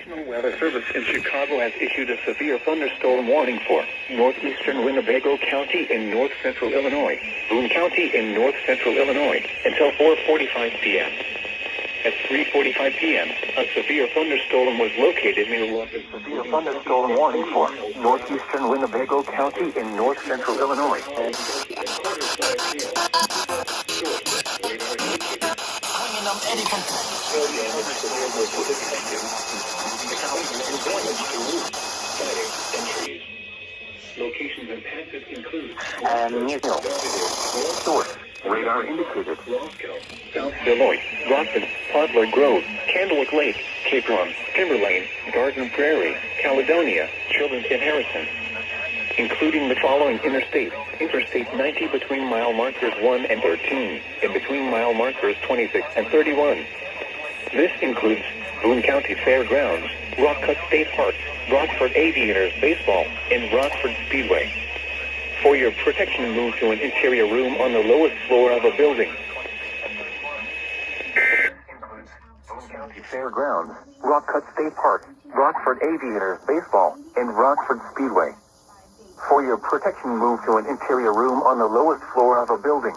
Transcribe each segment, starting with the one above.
National Weather Service in Chicago has issued a severe thunderstorm warning for northeastern Winnebago County in north-central Illinois, Boone County in north-central Illinois, until 4:45 p.m. At 3:45 p.m., a severe thunderstorm was located near London. Severe thunderstorm warning for northeastern Winnebago County in north-central Illinois. Locations and patches include Source, radar indicated. Roscoe, South Beloit, Rockton, Podler Grove, Candlewick Lake, Cape Run, Timberlane, Garden Prairie, Caledonia, Children's and Harrison. Including the following Interstate 90 between mile markers 1 and 13, and between mile markers 26 and 31. This includes Boone County Fairgrounds, Rock Cut State Park, Rockford Aviators Baseball, and Rockford Speedway. For your protection, move to an interior room on the lowest floor of a building. Includes Boone County Fairgrounds, Rock Cut State Park, Rockford Aviators Baseball, and Rockford Speedway. For your protection, move to an interior room on the lowest floor of a building.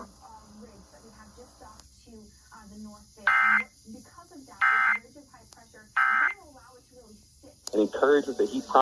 And encourages the heat